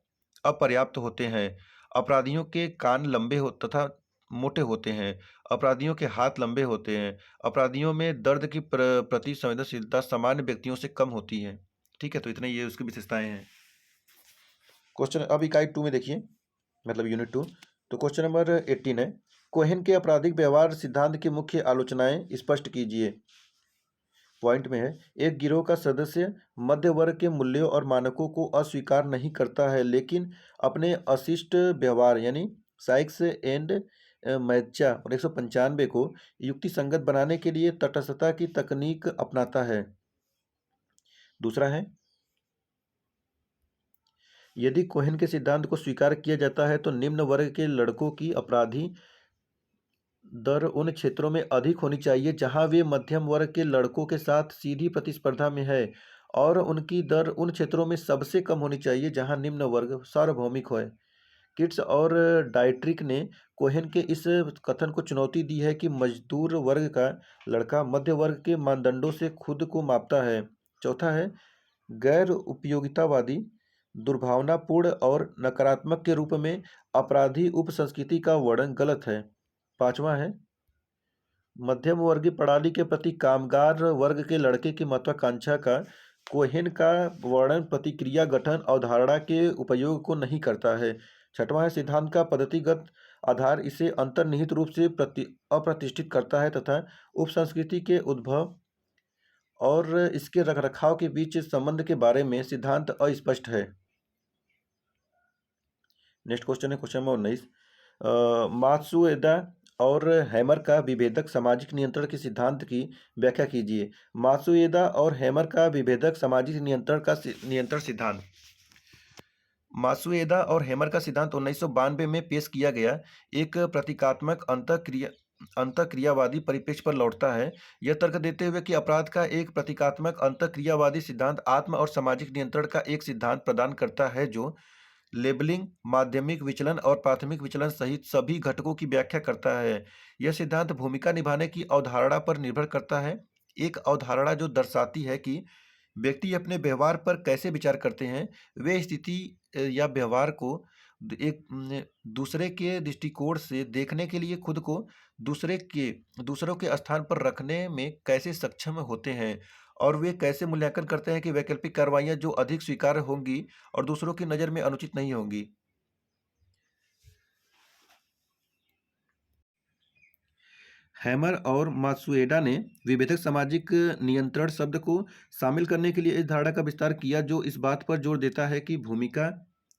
अपर्याप्त होते हैं। अपराधियों के कान लंबे हो तथा मोटे होते हैं। अपराधियों के हाथ लंबे होते हैं। अपराधियों में दर्द की प्रति संवेदनशीलता सामान्य व्यक्तियों से कम होती है। ठीक है, तो इतने ये उसकी विशेषताएं हैं। क्वेश्चन अब इकाई 2 में देखिए, मतलब यूनिट 2। तो क्वेश्चन नंबर 18 है, कोहेन के आपराधिक व्यवहार सिद्धांत की मुख्य आलोचनाएं स्पष्ट कीजिए। पॉइंट में है, एक गिरोह का सदस्य मध्य वर्ग के मूल्यों और मानकों को अस्वीकार नहीं करता है, लेकिन अपने अशिष्ट व्यवहार यानी साइक्स एंड मैच्चा 1995 को युक्तिसंगत बनाने के लिए तटस्थता की तकनीक अपनाता है। दूसरा है, यदि कोहेन के सिद्धांत को स्वीकार किया जाता है तो निम्न वर्ग के लड़कों की अपराधी दर उन क्षेत्रों में अधिक होनी चाहिए जहां वे मध्यम वर्ग के लड़कों के साथ सीधी प्रतिस्पर्धा में है, और उनकी दर उन क्षेत्रों में सबसे कम होनी चाहिए जहां निम्न वर्ग सार्वभौमिक है। किट्स और डाइट्रिक ने कोहेन के इस कथन को चुनौती दी है कि मजदूर वर्ग का लड़का मध्य वर्ग के मानदंडों से खुद को मापता है। चौथा है, गैर उपयोगितावादी, दुर्भावनापूर्ण और नकारात्मक के रूप में अपराधी उपसंस्कृति का वर्णन गलत है। पांचवा है, मध्यम वर्गीय प्रणाली के प्रति कामगार वर्ग के लड़के की महत्वाकांक्षा का कोहेन का वर्णन प्रतिक्रिया गठन अवधारणा के उपयोग को नहीं करता है। छठवां है, सिद्धांत का पद्धतिगत आधार इसे अंतर्निहित रूप से अप्रतिष्ठित करता है तथा उपसंस्कृति के उद्भव और इसके रखरखाव के बीच संबंध के बारे में सिद्धांत अस्पष्ट है। नेक्स्ट क्वेश्चन है क्वेश्चन नंबर 19, मात्सुएदा और हैमर का विभेदक सामाजिक नियंत्रण के सिद्धांत की व्याख्या कीजिए। मात्सुएदा और हैमर का विभेदक सामाजिक नियंत्रण सिद्धांत। मात्सुएदा और हैमर का सिद्धांत 1992 में पेश किया गया एक प्रतीकात्मक अंतःक्रियावादी परिप्रेक्ष्य पर लौटता है। यह तर्क देते हुए कि अपराध का एक प्रतीकात्मक अंतःक्रियावादी सिद्धांत आत्म और सामाजिक नियंत्रण का एक सिद्धांत प्रदान करता है जो लेबलिंग, माध्यमिक विचलन और प्राथमिक विचलन सहित सभी घटकों की व्याख्या करता है। यह सिद्धांत भूमिका निभाने की अवधारणा पर निर्भर करता है, एक अवधारणा जो दर्शाती है कि व्यक्ति अपने व्यवहार पर कैसे विचार करते हैं। वे स्थिति या व्यवहार को दूसरे के दृष्टिकोण से देखने के लिए खुद को दूसरों के स्थान पर रखने में कैसे सक्षम होते हैं, और वे कैसे मूल्यांकन करते हैं कि वैकल्पिक कार्रवाइयां जो अधिक स्वीकार्य होंगी और दूसरों की नज़र में अनुचित नहीं होंगी। हैमर और मात्सुएडा ने विभेदक सामाजिक नियंत्रण शब्द को शामिल करने के लिए इस धारणा का विस्तार किया जो इस बात पर जोर देता है कि भूमिका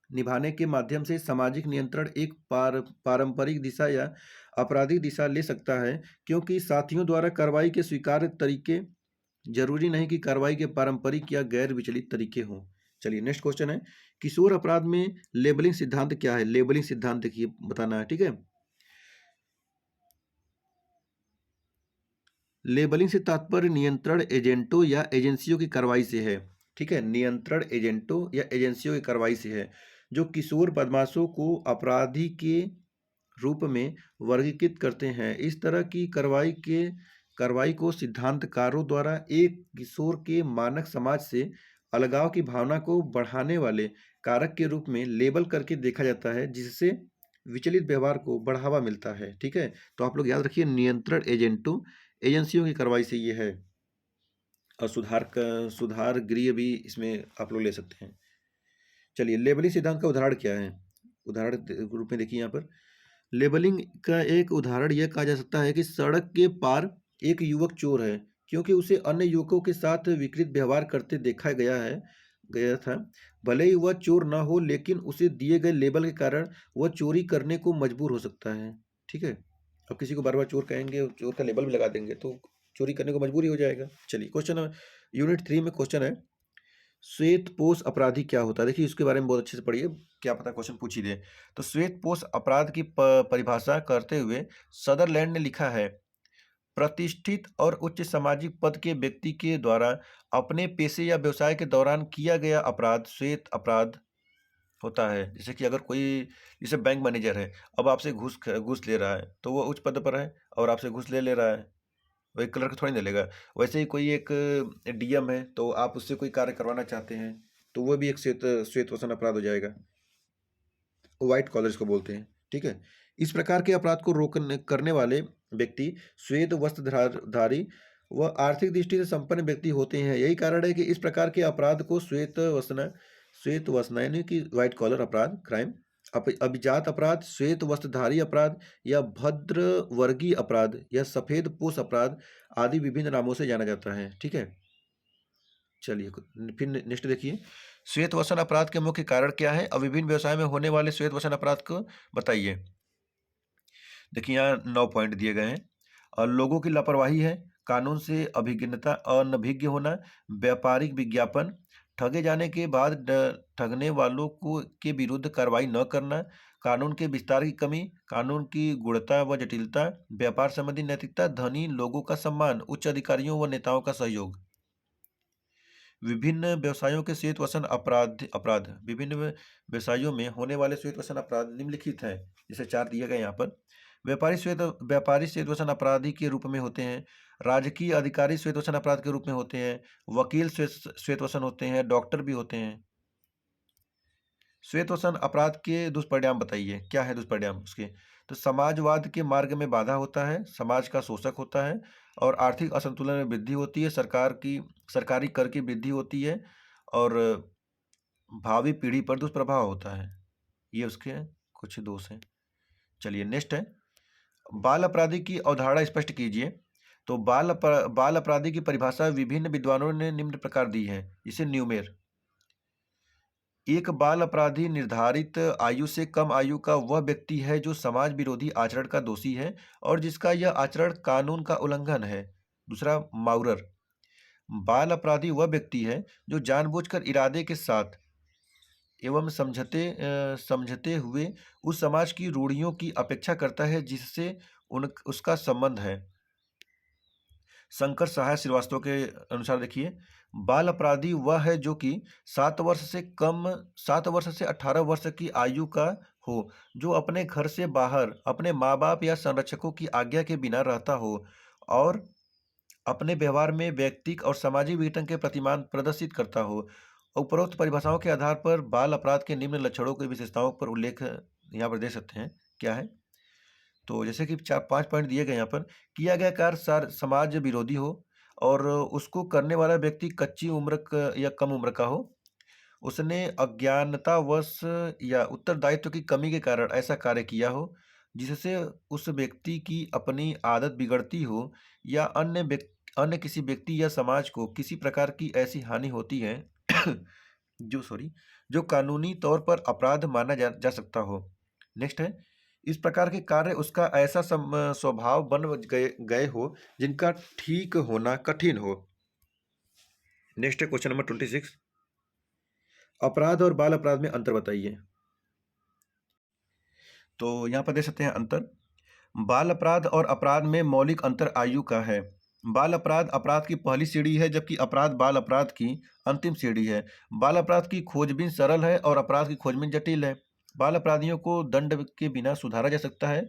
निभाने के माध्यम से सामाजिक नियंत्रण एक पारंपरिक दिशा या आपराधिक दिशा ले सकता है, क्योंकि साथियों द्वारा कार्रवाई के स्वीकार्य तरीके जरूरी नहीं कि कार्रवाई के पारंपरिक या गैर विचलित तरीके हों। चलिए नेक्स्ट क्वेश्चन है, किशोर अपराध में लेबलिंग सिद्धांत क्या है। लेबलिंग सिद्धांत देखिए बताना है, ठीक है। लेबलिंग से तात्पर्य नियंत्रण एजेंटों या एजेंसियों की कार्रवाई से है, ठीक है। नियंत्रण एजेंटों या एजेंसियों की कार्रवाई से है जो किशोर बदमाशों को अपराधी के रूप में वर्गीकृत करते हैं। इस तरह की कार्रवाई को सिद्धांतकारों द्वारा एक किशोर के मानक समाज से अलगाव की भावना को बढ़ाने वाले कारक के रूप में लेबल करके देखा जाता है, जिससे विचलित व्यवहार को बढ़ावा मिलता है, ठीक है। तो आप लोग याद रखिए, नियंत्रण एजेंटों एजेंसियों की कार्रवाई से ये है, और सुधार गृह भी इसमें आप लोग ले सकते हैं। चलिए, लेबलिंग सिद्धांत का उदाहरण क्या है। उदाहरण के रूप में देखिए, यहाँ पर लेबलिंग का एक उदाहरण यह कहा जा सकता है कि सड़क के पार एक युवक चोर है क्योंकि उसे अन्य युवकों के साथ विकृत व्यवहार करते देखा गया था। भले ही वह चोर ना हो, लेकिन उसे दिए गए लेबल के कारण वह चोरी करने को मजबूर हो सकता है, ठीक है। अब किसी को बार बार चोर कहेंगे, चोर का लेबल भी लगा देंगे तो चोरी करने को मजबूरी हो जाएगा। चलिए, क्वेश्चन यूनिट 3 में क्वेश्चन है, श्वेतपोश अपराधी क्या होता है। देखिए, इसके बारे में बहुत अच्छे से पढ़िए, क्या पता क्वेश्चन पूछ ही दे। तो श्वेतपोश अपराध की परिभाषा करते हुए सदरलैंड ने लिखा है, प्रतिष्ठित और उच्च सामाजिक पद के व्यक्ति के द्वारा अपने पेशे या व्यवसाय के दौरान किया गया अपराध श्वेत अपराध होता है। जैसे कि अगर कोई, जैसे बैंक मैनेजर है, अब आपसे घूस ले रहा है, तो वो उच्च पद पर है और आपसे घूस ले रहा है, वो एक क्लर्क थोड़ी ना लेगा। वैसे ही कोई एक डीएम है, तो आप उससे कोई कार्य करवाना चाहते हैं, तो वो भी एक श्वेत पोषण अपराध हो जाएगा। व्हाइट कॉलर इसको बोलते हैं, ठीक है। इस प्रकार के अपराध को रोकने करने वाले व्यक्ति श्वेत वस्त्रधारी व आर्थिक दृष्टि से संपन्न व्यक्ति होते हैं। यही कारण है कि इस प्रकार के अपराध को श्वेत वस्त्र यानी कि व्हाइट कॉलर अपराध, क्राइम, अभिजात अपराध, श्वेत वस्त्रधारी अपराध या भद्र वर्गीय अपराध या सफेद पोश अपराध आदि विभिन्न नामों से जाना जाता है, ठीक है। चलिए फिर नेक्स्ट देखिए, श्वेत वसन अपराध के मुख्य कारण क्या है और विभिन्न व्यवसाय में होने वाले श्वेत वसन अपराध को बताइए। देखिए यहाँ 9 पॉइंट दिए गए हैं। और लोगों की लापरवाही है, कानून से अभिज्ञता, अनभिज्ञ होना, व्यापारिक विज्ञापन, ठगे जाने के बाद ठगने वालों को के विरुद्ध कार्रवाई न करना, कानून के विस्तार की कमी, कानून की गूढ़ता व जटिलता, व्यापार संबंधी नैतिकता, धनी लोगों का सम्मान, उच्च अधिकारियों व नेताओं का सहयोग। विभिन्न व्यवसायों के श्वेत वसन अपराध विभिन्न व्यवसायों में होने वाले श्वेत वसन अपराध निम्नलिखित हैं, जैसे 4 दिए गए यहाँ पर। व्यापारी श्वेत वसन अपराधी के रूप में होते हैं, राजकीय अधिकारी श्वेत वसन अपराध के रूप में होते हैं, वकील श्वेत वसन होते हैं, डॉक्टर भी होते हैं। श्वेत वसन अपराध के दुष्परिणाम बताइए, क्या है दुष्परिणाम उसके। तो समाजवाद के मार्ग में बाधा होता है, समाज का शोषक होता है और आर्थिक असंतुलन में वृद्धि होती है, सरकारी कर की वृद्धि होती है और भावी पीढ़ी पर दुष्प्रभाव होता है। ये उसके कुछ दोष हैं। चलिए नेक्स्ट है, बाल अपराधी की अवधारणा स्पष्ट कीजिए। तो बाल अपराधी की परिभाषा विभिन्न विद्वानों ने निम्न प्रकार दी है, इसे न्यूमेर। एक बाल अपराधी निर्धारित आयु से कम आयु का वह व्यक्ति है जो समाज विरोधी आचरण का दोषी है और जिसका यह आचरण कानून का उल्लंघन है। दूसरा माउरर, बाल अपराधी वह व्यक्ति है जो जानबूझकर इरादे के साथ एवं समझते हुए उस समाज की रूढ़ियों की अपेक्षा करता है जिससे उसका संबंध है। शंकर सहाय श्रीवास्तव के अनुसार देखिए, बाल अपराधी वह है जो कि 7 वर्ष से 18 वर्ष की आयु का हो, जो अपने घर से बाहर अपने माँ बाप या संरक्षकों की आज्ञा के बिना रहता हो और अपने व्यवहार में व्यक्तिक और सामाजिक विघटन के प्रतिमान प्रदर्शित करता हो। उपरोक्त परिभाषाओं के आधार पर बाल अपराध के निम्न लक्षणों की विशेषताओं पर उल्लेख यहाँ पर दे सकते हैं, क्या है। तो जैसे कि 4-5 पॉइंट दिए गए यहाँ पर, किया गया कार्य समाज विरोधी हो और उसको करने वाला व्यक्ति कच्ची उम्र या कम उम्र का हो, उसने अज्ञानतावश या उत्तरदायित्व की कमी के कारण ऐसा कार्य किया हो जिससे उस व्यक्ति की अपनी आदत बिगड़ती हो या अन्य किसी व्यक्ति या समाज को किसी प्रकार की ऐसी हानि होती है जो कानूनी तौर पर अपराध माना जा सकता हो। नेक्स्ट है, इस प्रकार के कार्य उसका ऐसा स्वभाव बन गए हो जिनका ठीक होना कठिन हो। नेक्स्ट है क्वेश्चन नंबर 26, अपराध और बाल अपराध में अंतर बताइए। तो यहाँ पर देख सकते हैं अंतर, बाल अपराध और अपराध में मौलिक अंतर आयु का है। बाल अपराध अपराध की पहली सीढ़ी है जबकि अपराध बाल अपराध की अंतिम सीढ़ी है। बाल अपराध की खोजबीन सरल है और अपराध की खोजबीन जटिल है। बाल अपराधियों को दंड के बिना सुधारा जा सकता है,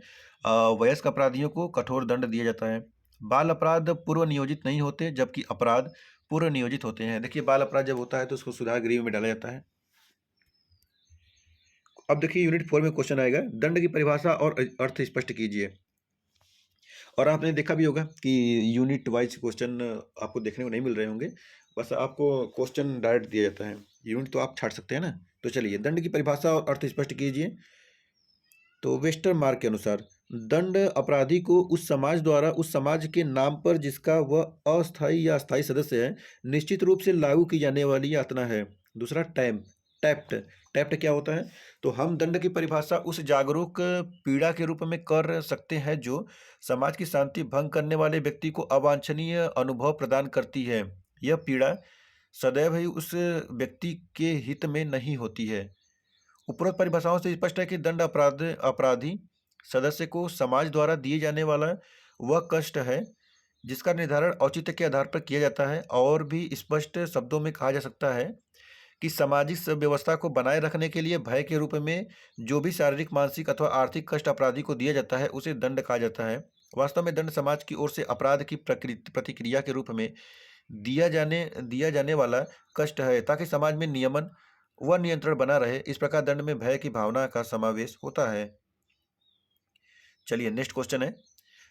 वयस्क अपराधियों को कठोर दंड दिया जाता है। बाल अपराध पूर्व नियोजित नहीं होते जबकि अपराध पूर्व नियोजित होते हैं। देखिए बाल अपराध जब होता है तो उसको सुधार गृह में डाला जाता है। अब देखिए यूनिट 4 में क्वेश्चन आएगा, दंड की परिभाषा और अर्थ स्पष्ट कीजिए। और आपने देखा भी होगा कि यूनिट वाइज क्वेश्चन आपको देखने को नहीं मिल रहे होंगे, बस आपको क्वेश्चन डायरेक्ट दिया जाता है, यूनिट तो आप छाट सकते हैं ना। तो चलिए, दंड की परिभाषा और अर्थ स्पष्ट कीजिए। तो वेस्टरमार्क के अनुसार दंड अपराधी को उस समाज द्वारा उस समाज के नाम पर जिसका वह अस्थायी या स्थायी सदस्य है निश्चित रूप से लागू की जाने वाली यातना है। दूसरा टैप्ट क्या होता है, तो हम दंड की परिभाषा उस जागरूक पीड़ा के रूप में कर सकते हैं जो समाज की शांति भंग करने वाले व्यक्ति को अवांछनीय अनुभव प्रदान करती है। यह पीड़ा सदैव ही उस व्यक्ति के हित में नहीं होती है। उपरोक्त परिभाषाओं से स्पष्ट है कि दंड अपराधी सदस्य को समाज द्वारा दिए जाने वाला वह कष्ट है जिसका निर्धारण औचित्य के आधार पर किया जाता है। और भी स्पष्ट शब्दों में कहा जा सकता है कि सामाजिक व्यवस्था को बनाए रखने के लिए भय के रूप में जो भी शारीरिक, मानसिक अथवा आर्थिक कष्ट अपराधी को दिया जाता है उसे दंड कहा जाता है। वास्तव में दंड समाज की ओर से अपराध की प्रतिक्रिया के रूप में दिया जाने वाला कष्ट है ताकि समाज में नियमन, वह नियंत्रण बना रहे। इस प्रकार दंड में भय की भावना का समावेश होता है। चलिए नेक्स्ट क्वेश्चन है,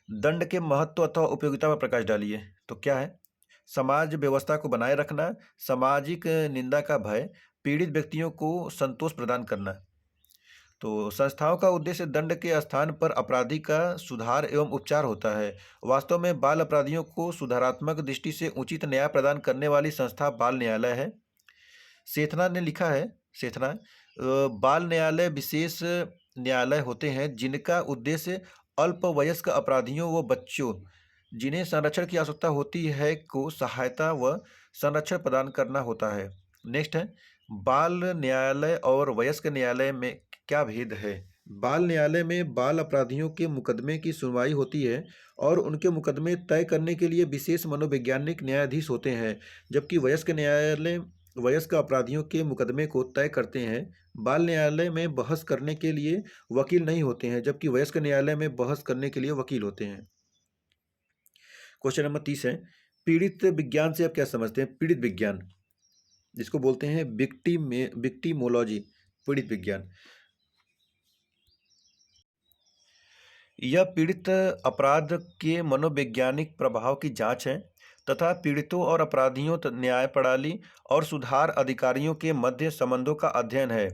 दंड के महत्व अथवा उपयोगिता पर प्रकाश डालिए। तो क्या है? समाज व्यवस्था को बनाए रखना, सामाजिक निंदा का भय, पीड़ित व्यक्तियों को संतोष प्रदान करना। तो संस्थाओं का उद्देश्य दंड के स्थान पर अपराधी का सुधार एवं उपचार होता है। वास्तव में बाल अपराधियों को सुधारात्मक दृष्टि से उचित न्याय प्रदान करने वाली संस्था बाल न्यायालय है। सेथना ने लिखा है, सेथना बाल न्यायालय विशेष न्यायालय होते हैं जिनका उद्देश्य अल्पवयस्क अपराधियों व बच्चों जिन्हें संरक्षण की आवश्यकता होती है को सहायता व संरक्षण प्रदान करना होता है। नेक्स्ट है, बाल न्यायालय और वयस्क न्यायालय में क्या भेद है? बाल न्यायालय में बाल अपराधियों के मुकदमे की सुनवाई होती है और उनके मुकदमे तय करने के लिए विशेष मनोवैज्ञानिक न्यायाधीश होते हैं, जबकि वयस्क न्यायालय वयस्क अपराधियों के मुकदमे को तय करते हैं। बाल न्यायालय में बहस करने के लिए वकील नहीं होते हैं, जबकि वयस्क न्यायालय में बहस करने के लिए वकील होते हैं। क्वेश्चन नंबर 30 है, पीड़ित विज्ञान से आप क्या समझते हैं? पीड़ित विज्ञान जिसको बोलते हैं विक्टिमोलॉजी, पीड़ित विज्ञान। यह पीड़ित अपराध के मनोवैज्ञानिक प्रभाव की जांच है तथा पीड़ितों और अपराधियों न्याय प्रणाली और सुधार अधिकारियों के मध्य संबंधों का अध्ययन है।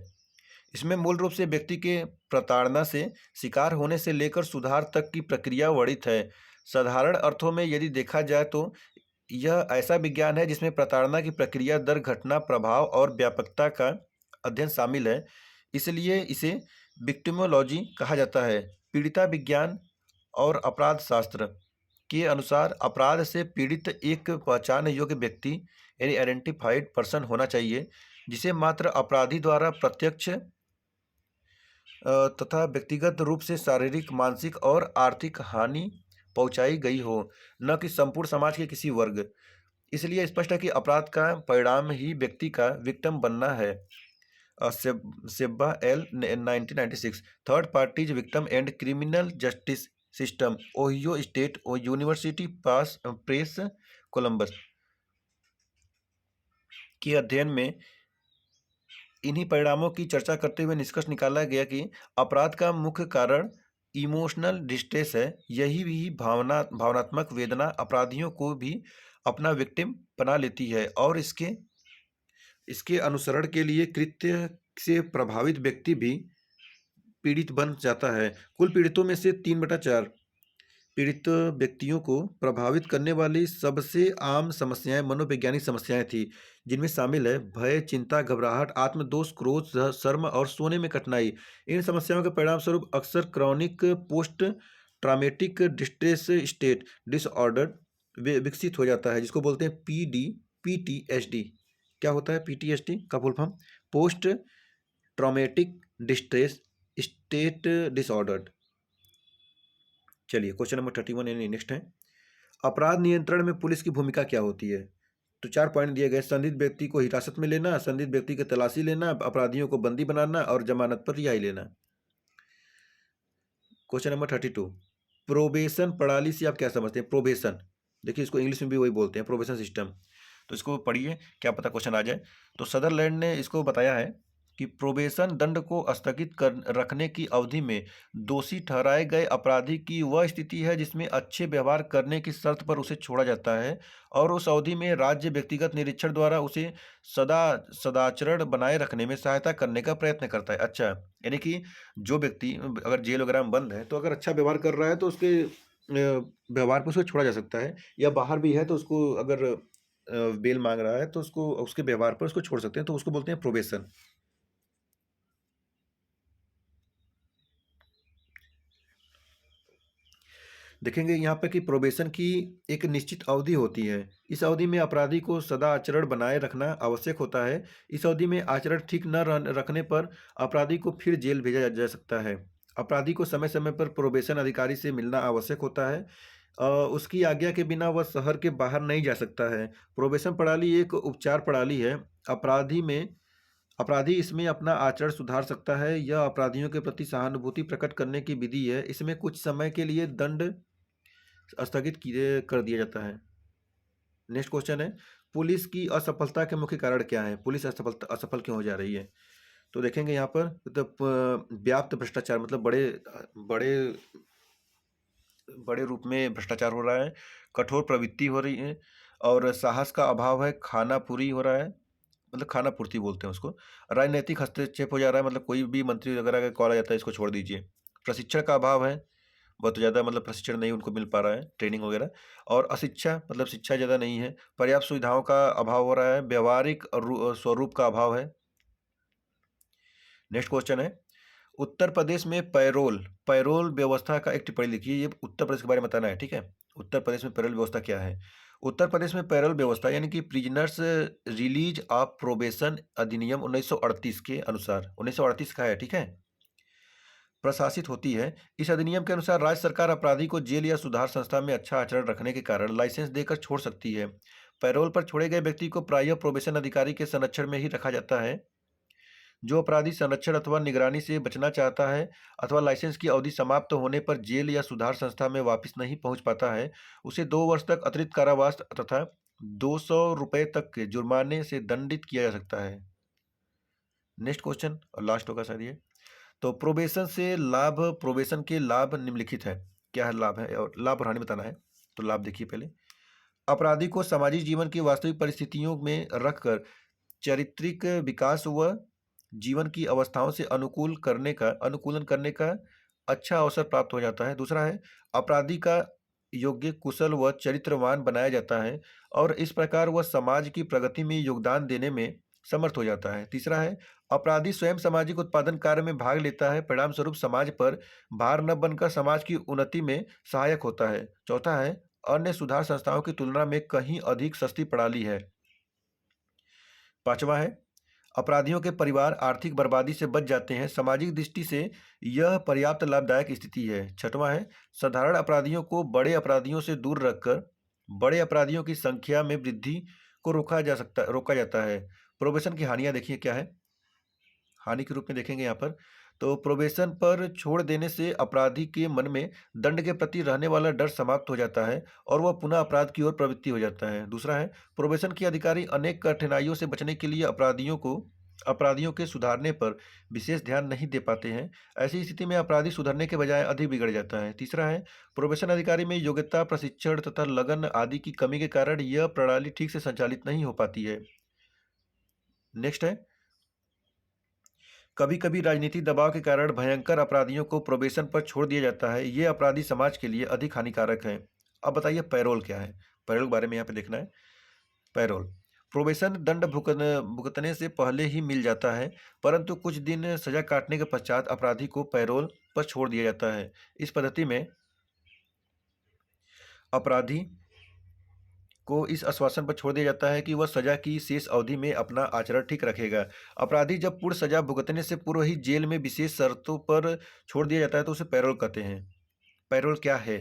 इसमें मूल रूप से व्यक्ति के प्रताड़ना से शिकार होने से लेकर सुधार तक की प्रक्रिया वर्णित है। साधारण अर्थों में यदि देखा जाए तो यह ऐसा विज्ञान है जिसमें प्रताड़ना की प्रक्रिया, दर, घटना, प्रभाव और व्यापकता का अध्ययन शामिल है, इसलिए इसे विक्टिमोलॉजी कहा जाता है। पीड़िता विज्ञान और अपराध शास्त्र के अनुसार अपराध से पीड़ित एक पहचान योग्य व्यक्ति यानी आइडेंटिफाइड पर्सन होना चाहिए, जिसे मात्र अपराधी द्वारा प्रत्यक्ष तथा व्यक्तिगत रूप से शारीरिक, मानसिक और आर्थिक हानि पहुंचाई गई हो, न कि संपूर्ण समाज के किसी वर्ग। इसलिए स्पष्ट है कि अपराध का परिणाम ही व्यक्ति का विक्टिम बनना है। Sebba L 1996, third parties victim and criminal justice system, Ohio State University Press, Columbus के अध्ययन में इन्हीं परिणामों की चर्चा करते हुए निष्कर्ष निकाला गया कि अपराध का मुख्य कारण इमोशनल डिस्ट्रेस है। यही भी भावनात्मक वेदना अपराधियों को भी अपना विक्टिम बना लेती है और इसके अनुसरण के लिए कृत्य से प्रभावित व्यक्ति भी पीड़ित बन जाता है। कुल पीड़ितों में से 3/4 पीड़ित व्यक्तियों को प्रभावित करने वाली सबसे आम समस्याएं मनोवैज्ञानिक समस्याएं थी, जिनमें शामिल है भय, चिंता, घबराहट, आत्मदोष, क्रोध, शर्म और सोने में कठिनाई। इन समस्याओं के परिणाम स्वरूप अक्सर chronic post traumatic distress state disorder विकसित हो जाता है, जिसको बोलते हैं PTSD। क्या होता है PTSD का full form? Post traumatic distress state disorder. चलिए क्वेश्चन नंबर 31 यानी नेक्स्ट है, अपराध नियंत्रण में पुलिस की भूमिका क्या होती है? तो 4 पॉइंट दिए गए, संदिग्ध व्यक्ति को हिरासत में लेना, संदिग्ध व्यक्ति की तलाशी लेना, अपराधियों को बंदी बनाना और जमानत पर रिहाई लेना। क्वेश्चन नंबर 32, प्रोबेशन प्रणाली से आप क्या समझते हैं? प्रोबेशन, देखिए इसको इंग्लिश में भी वही बोलते हैं, प्रोबेशन सिस्टम। तो इसको पढ़िए, क्या पता क्वेश्चन आ जाए। तो सदरलैंड ने इसको बताया है कि प्रोबेशन दंड को स्थगित कर रखने की अवधि में दोषी ठहराए गए अपराधी की वह स्थिति है जिसमें अच्छे व्यवहार करने की शर्त पर उसे छोड़ा जाता है और उस अवधि में राज्य व्यक्तिगत निरीक्षण द्वारा उसे सदाचरण बनाए रखने में सहायता करने का प्रयत्न करता है। अच्छा, यानी कि जो व्यक्ति अगर जेल वगैरह में बंद है तो अगर अच्छा व्यवहार कर रहा है तो उसके व्यवहार पर उसको छोड़ा जा सकता है, या बाहर भी है तो उसको अगर बेल मांग रहा है तो उसको उसके व्यवहार पर उसको छोड़ सकते हैं, तो उसको बोलते हैं प्रोबेशन। देखेंगे यहाँ पर कि प्रोबेशन की एक निश्चित अवधि होती है। इस अवधि में अपराधी को सदा आचरण बनाए रखना आवश्यक होता है। इस अवधि में आचरण ठीक न रखने पर अपराधी को फिर जेल भेजा जा सकता है। अपराधी को समय समय पर प्रोबेशन अधिकारी से मिलना आवश्यक होता है। उसकी आज्ञा के बिना वह शहर के बाहर नहीं जा सकता है। प्रोबेशन प्रणाली एक उपचार प्रणाली है। अपराधी इसमें अपना आचरण सुधार सकता है। यह अपराधियों के प्रति सहानुभूति प्रकट करने की विधि है। इसमें कुछ समय के लिए दंड स्थगित कर दिया जाता है। नेक्स्ट क्वेश्चन है, पुलिस की असफलता के मुख्य कारण क्या है? पुलिस असफल क्यों हो जा रही है? तो देखेंगे यहाँ पर मतलब व्याप्त भ्रष्टाचार, मतलब बड़े बड़े रूप में भ्रष्टाचार हो रहा है, कठोर प्रवृत्ति हो रही है और साहस का अभाव है, खानापुरी हो रहा है, मतलब खानापूर्ति बोलते हैं उसको। राजनैतिक हस्तक्षेप हो जा रहा है, मतलब कोई भी मंत्री वगैरह का कॉल आ जाता है, इसको छोड़ दीजिए। प्रशिक्षण का अभाव है, बहुत ज़्यादा मतलब प्रशिक्षण नहीं उनको मिल पा रहा है, ट्रेनिंग वगैरह। और अशिक्षा, मतलब शिक्षा ज़्यादा नहीं है। पर्याप्त सुविधाओं का अभाव हो रहा है, व्यवहारिक स्वरूप का अभाव है। नेक्स्ट क्वेश्चन है, उत्तर प्रदेश में पैरोल पैरोल व्यवस्था का एक टिप्पणी लिखिए। ये उत्तर प्रदेश के बारे में बताना है, ठीक है। उत्तर प्रदेश में पैरोल व्यवस्था क्या है? उत्तर प्रदेश में पैरोल व्यवस्था यानी कि प्रिजनर्स रिलीज ऑफ प्रोबेशन अधिनियम 1938 के अनुसार, 1938 का है, ठीक है, प्रशासित होती है। इस अधिनियम के अनुसार राज्य सरकार अपराधी को जेल या सुधार संस्था में अच्छा आचरण रखने के कारण लाइसेंस देकर छोड़ सकती है। पैरोल पर छोड़े गए व्यक्ति को प्रायः प्रोबेशन अधिकारी के संरक्षण में ही रखा जाता है। जो अपराधी संरक्षण अथवा निगरानी से बचना चाहता है अथवा लाइसेंस की अवधि समाप्त होने पर जेल या सुधार संस्था में वापस नहीं पहुंच पाता है, उसे 2 वर्ष तक अतिरिक्त कारावास तथा 200 रुपये तक के जुर्माने से दंडित किया जा सकता है। नेक्स्ट क्वेश्चन और लास्ट होगा शायद ये। तो प्रोबेशन के लाभ निम्नलिखित है। क्या है लाभ है और लाभ और हानि बताना है। तो लाभ देखिए पहले, अपराधी को सामाजिक जीवन की वास्तविक परिस्थितियों में रखकर चारित्रिक विकास व जीवन की अवस्थाओं से अनुकूलन करने का अच्छा अवसर प्राप्त हो जाता है। दूसरा है, अपराधी का योग्य, कुशल व चरित्रवान बनाया जाता है और इस प्रकार वह समाज की प्रगति में योगदान देने में समर्थ हो जाता है। तीसरा है, अपराधी स्वयं सामाजिक उत्पादन कार्य में भाग लेता है, परिणाम स्वरूप समाज पर भार न बनकर समाज की उन्नति में सहायक होता है। चौथा है, अन्य सुधार संस्थाओं की तुलना में कहीं अधिक सस्ती प्रणाली है। पांचवा है, अपराधियों के परिवार आर्थिक बर्बादी से बच जाते हैं, सामाजिक दृष्टि से यह पर्याप्त लाभदायक स्थिति है। छठवां है, साधारण अपराधियों को बड़े अपराधियों से दूर रखकर बड़े अपराधियों की संख्या में वृद्धि को रोका जाता है। प्रोबेशन की हानियां देखिए क्या है, हानि के रूप में देखेंगे यहाँ पर। तो प्रोबेशन पर छोड़ देने से अपराधी के मन में दंड के प्रति रहने वाला डर समाप्त हो जाता है और वह पुनः अपराध की ओर प्रवृत्ति हो जाता है। दूसरा है, प्रोबेशन के अधिकारी अनेक कठिनाइयों से बचने के लिए अपराधियों के सुधारने पर विशेष ध्यान नहीं दे पाते हैं। ऐसी स्थिति में अपराधी सुधरने के बजाय अधिक बिगड़ जाता है। तीसरा है, प्रोबेशन अधिकारी में योग्यता, प्रशिक्षण तथा लगन आदि की कमी के कारण यह प्रणाली ठीक से संचालित नहीं हो पाती है। नेक्स्ट है, कभी कभी राजनीतिक दबाव के कारण भयंकर अपराधियों को प्रोबेशन पर छोड़ दिया जाता है। ये अपराधी समाज के लिए अधिक हानिकारक हैं। अब बताइए पैरोल क्या है। पैरोल के बारे में यहाँ पे देखना है। पैरोल प्रोबेशन दंड भुगतने से पहले ही मिल जाता है, परंतु कुछ दिन सजा काटने के पश्चात अपराधी को पैरोल पर छोड़ दिया जाता है। इस पद्धति में अपराधी को इस आश्वासन पर छोड़ दिया जाता है कि वह सजा की शेष अवधि में अपना आचरण ठीक रखेगा। अपराधी जब पूर्ण सजा भुगतने से पूर्व ही जेल में विशेष शर्तों पर छोड़ दिया जाता है तो उसे पैरोल कहते हैं। पैरोल क्या है?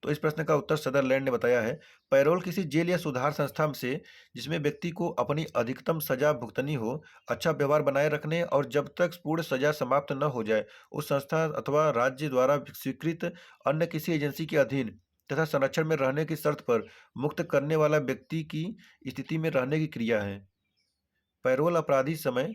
तो इस प्रश्न का उत्तर सदरलैंड ने बताया है। पैरोल किसी जेल या सुधार संस्था से जिसमें व्यक्ति को अपनी अधिकतम सजा भुगतनी हो, अच्छा व्यवहार बनाए रखने और जब तक पूर्ण सजा समाप्त न हो जाए उस संस्था अथवा राज्य द्वारा स्वीकृत अन्य किसी एजेंसी के अधीन तथा संरक्षण में रहने की शर्त पर मुक्त करने वाला व्यक्ति की स्थिति में रहने की क्रिया है। पैरोल अपराधी समय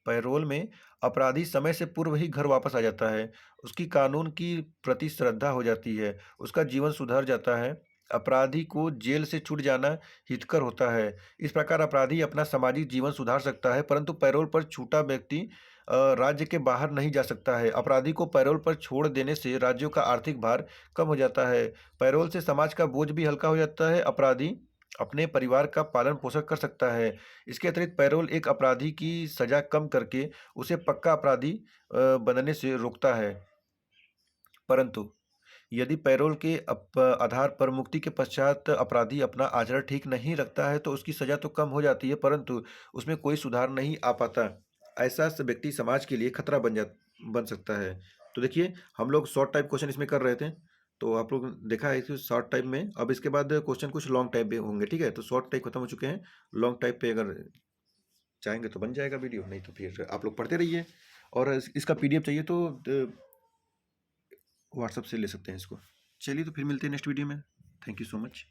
पैरोल में अपराधी समय से पूर्व ही घर वापस आ जाता है, उसकी कानून की प्रति श्रद्धा हो जाती है, उसका जीवन सुधर जाता है, अपराधी को जेल से छूट जाना हितकर होता है। इस प्रकार अपराधी अपना सामाजिक जीवन सुधार सकता है, परंतु पैरोल पर छूटा व्यक्ति राज्य के बाहर नहीं जा सकता है। अपराधी को पैरोल पर छोड़ देने से राज्यों का आर्थिक भार कम हो जाता है। पैरोल से समाज का बोझ भी हल्का हो जाता है, अपराधी अपने परिवार का पालन पोषण कर सकता है। इसके अतिरिक्त पैरोल एक अपराधी की सजा कम करके उसे पक्का अपराधी बनने से रोकता है। परंतु यदि पैरोल के आधार पर मुक्ति के पश्चात अपराधी अपना आचरण ठीक नहीं रखता है तो उसकी सजा तो कम हो जाती है, परंतु उसमें कोई सुधार नहीं आ पाता। ऐसा व्यक्ति समाज के लिए खतरा बन सकता है। तो देखिए हम लोग शॉर्ट टाइप क्वेश्चन इसमें कर रहे थे, तो आप लोग देखा है कि शॉर्ट टाइप में। अब इसके बाद क्वेश्चन कुछ लॉन्ग टाइप में होंगे, ठीक है। तो शॉर्ट टाइप खत्म हो चुके हैं, लॉन्ग टाइप पे अगर चाहेंगे तो बन जाएगा वीडियो, नहीं तो फिर आप लोग पढ़ते रहिए। और इसका PDF चाहिए तो व्हाट्सएप से ले सकते हैं इसको। चलिए तो फिर मिलते हैं नेक्स्ट वीडियो में। Thank you so much.